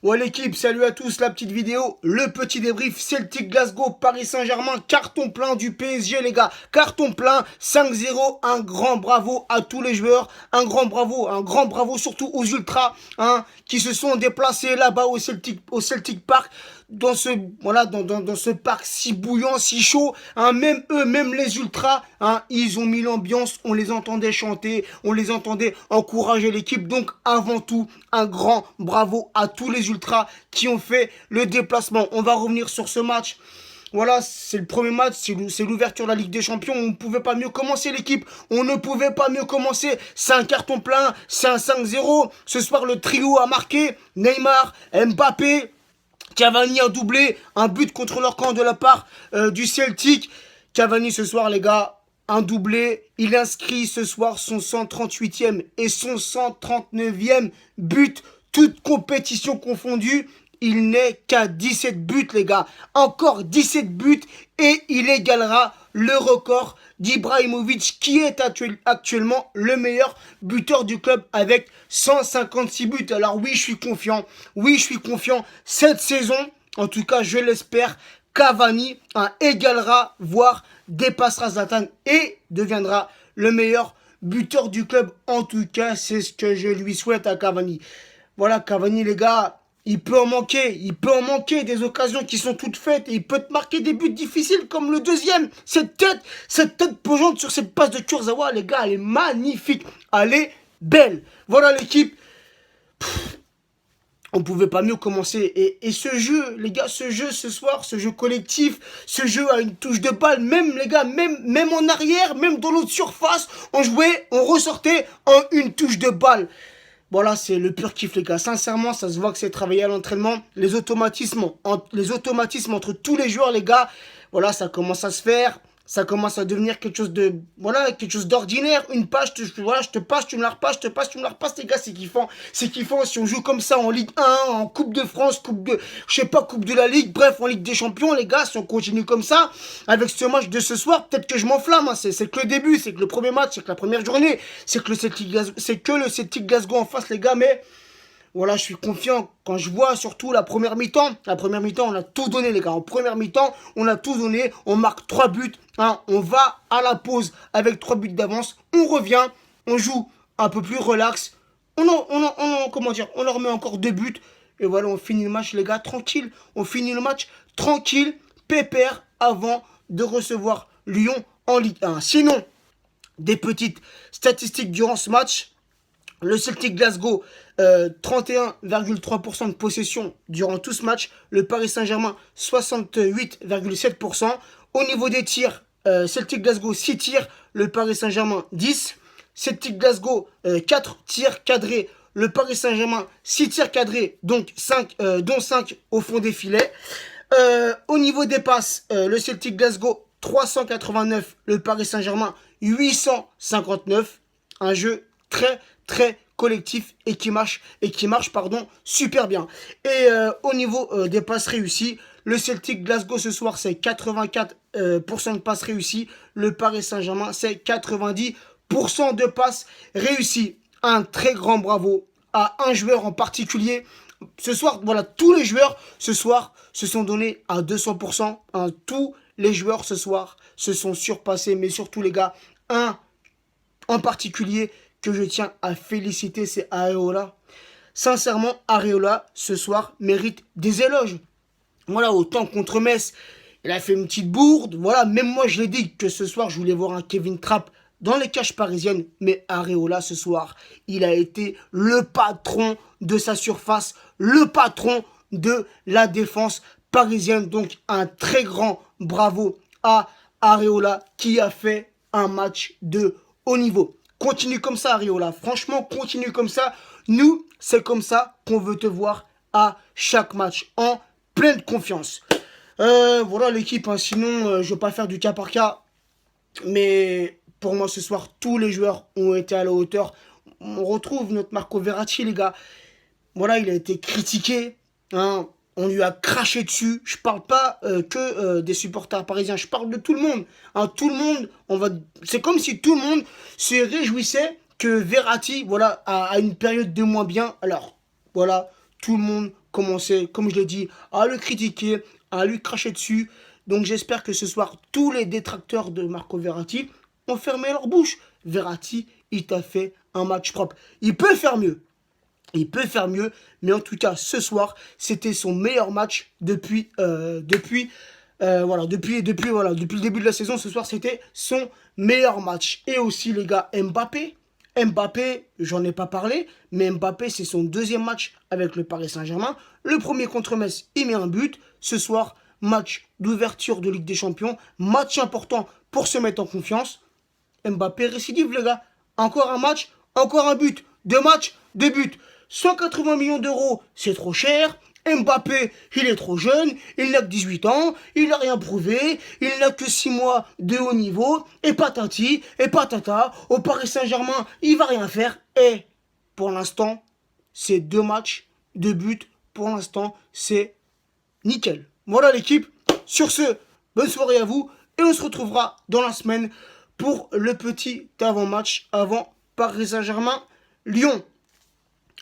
Ouais l'équipe, salut à tous, la petite vidéo, le petit débrief, Celtic Glasgow, Paris Saint-Germain, carton plein du PSG les gars, carton plein, 5-0, un grand bravo à tous les joueurs, un grand bravo surtout aux ultras qui se sont déplacés là-bas au Celtic Park, dans ce dans ce parc si bouillant, si chaud, même eux, même les ultras, ils ont mis l'ambiance, on les entendait chanter, on les entendait encourager l'équipe. Donc avant tout, un grand bravo à tous les ultras qui ont fait le déplacement. On va revenir sur ce match. Voilà, c'est le premier match, c'est l'ouverture de la Ligue des Champions. On ne pouvait pas mieux commencer l'équipe. On ne pouvait pas mieux commencer. C'est un carton plein, c'est un 5-0. Ce soir, le trio a marqué. Neymar, Mbappé, Cavani a doublé, un but contre leur camp de la part du Celtic. Cavani ce soir les gars, un doublé. Il inscrit ce soir son 138e et son 139e but, toute compétition confondue. Il n'est qu'à 17 buts les gars. Encore 17 buts et il égalera le record d'Ibrahimovic qui est actuellement le meilleur buteur du club avec 156 buts. Alors oui, je suis confiant. Oui, je suis confiant. Cette saison, en tout cas, je l'espère, Cavani égalera, voire dépassera Zlatan et deviendra le meilleur buteur du club. En tout cas, c'est ce que je lui souhaite à Cavani. Voilà, Cavani, les gars, il peut en manquer des occasions qui sont toutes faites et il peut te marquer des buts difficiles comme le deuxième. Cette tête plongeante sur cette passe de Kurzawa, les gars, elle est magnifique, elle est belle. Voilà l'équipe. On pouvait pas mieux commencer. Et ce jeu, les gars, ce jeu ce soir, ce jeu collectif, ce jeu à une touche de balle, même les gars, même en arrière, même dans l'autre surface, on jouait, on ressortait en une touche de balle. Voilà, c'est le pur kiff les gars. Sincèrement, ça se voit que c'est travaillé à l'entraînement. Les automatismes entre tous les joueurs les gars, voilà, ça commence à se faire. Ça commence à devenir quelque chose de, voilà, quelque chose d'ordinaire. Une page, voilà, je te passe, tu me la repasses, je te passe, tu me la repasses, les gars, c'est kiffant. C'est kiffant si on joue comme ça en Ligue 1, en Coupe de France, je sais pas, Coupe de la Ligue, bref, en Ligue des Champions, les gars, si on continue comme ça, avec ce match de ce soir, peut-être que je m'enflamme, c'est que le début, c'est que le premier match, c'est que la première journée, c'est que le Celtic Glasgow en face, les gars, mais voilà, je suis confiant quand je vois surtout la première mi-temps. La première mi-temps, on a tout donné, les gars. En première mi-temps, on a tout donné. On marque 3 buts. On va à la pause avec 3 buts d'avance. On revient. On joue un peu plus relax. Comment dire, on leur met encore 2 buts. Et voilà, on finit le match, les gars, tranquille. On finit le match tranquille, pépère, avant de recevoir Lyon en Ligue 1. Sinon, des petites statistiques durant ce match. Le Celtic Glasgow, 31,3% de possession durant tout ce match. Le Paris Saint-Germain, 68,7%. Au niveau des tirs, Celtic Glasgow, 6 tirs. Le Paris Saint-Germain, 10. Celtic Glasgow, 4 tirs cadrés. Le Paris Saint-Germain, 6 tirs cadrés, donc 5, dont 5 au fond des filets. Au niveau des passes, le Celtic Glasgow, 389. Le Paris Saint-Germain, 859. Un jeu très collectif et qui marche super bien. Et au niveau des passes réussies, le Celtic Glasgow ce soir c'est 84% de passes réussies, le Paris Saint-Germain c'est 90% de passes réussies. Un très grand bravo à un joueur en particulier. Ce soir, voilà, tous les joueurs ce soir se sont donnés à 200%. Tous les joueurs ce soir se sont surpassés, mais surtout les gars, un en particulier que je tiens à féliciter, c'est Areola. Sincèrement, Areola, ce soir, mérite des éloges. Voilà, autant contre Metz, il a fait une petite bourde. Voilà, même moi, je l'ai dit que ce soir, je voulais voir un Kevin Trapp dans les cages parisiennes. Mais Areola, ce soir, il a été le patron de sa surface, le patron de la défense parisienne. Donc, un très grand bravo à Areola qui a fait un match de haut niveau. Continue comme ça, Areola. Franchement, continue comme ça. Nous, c'est comme ça qu'on veut te voir à chaque match, en pleine confiance. Voilà l'équipe. Sinon, je ne vais pas faire du cas par cas. Mais pour moi, ce soir, tous les joueurs ont été à la hauteur. On retrouve notre Marco Verratti, les gars. Voilà, il a été critiqué. On lui a craché dessus. Je parle pas que des supporters parisiens. Je parle de tout le monde. Tout le monde, c'est comme si tout le monde se réjouissait que Verratti, voilà, a une période de moins bien. Alors, voilà, tout le monde commencer, comme je l'ai dit, à le critiquer, à lui cracher dessus. Donc j'espère que ce soir, tous les détracteurs de Marco Verratti ont fermé leur bouche. Verratti, il t'a fait un match propre. Il peut faire mieux. Il peut faire mieux, mais en tout cas, ce soir, c'était son meilleur match depuis le début de la saison. Ce soir, c'était son meilleur match. Et aussi, les gars, Mbappé, j'en ai pas parlé, mais Mbappé, c'est son deuxième match avec le Paris Saint-Germain. Le premier contre Metz, il met un but. Ce soir, match d'ouverture de Ligue des Champions, match important pour se mettre en confiance. Mbappé récidive, les gars. Encore un match, encore un but. Deux matchs, deux buts. 180 millions d'euros, c'est trop cher. Mbappé, il est trop jeune, il n'a que 18 ans, il n'a rien prouvé, il n'a que 6 mois de haut niveau, et patati, et patata, au Paris Saint-Germain, il va rien faire. Et pour l'instant, c'est deux matchs, deux buts, pour l'instant, c'est nickel. Voilà l'équipe. Sur ce, bonne soirée à vous, et on se retrouvera dans la semaine pour le petit avant-match avant Paris Saint-Germain-Lyon.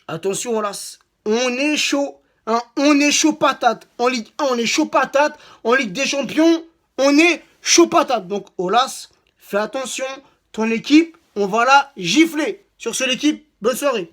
Attention, Olas, on est chaud, hein, on est chaud patate. En Ligue 1, on est chaud patate. En Ligue des Champions, on est chaud patate. Donc, Olas, fais attention, ton équipe, on va la gifler. Sur ce, l'équipe, bonne soirée.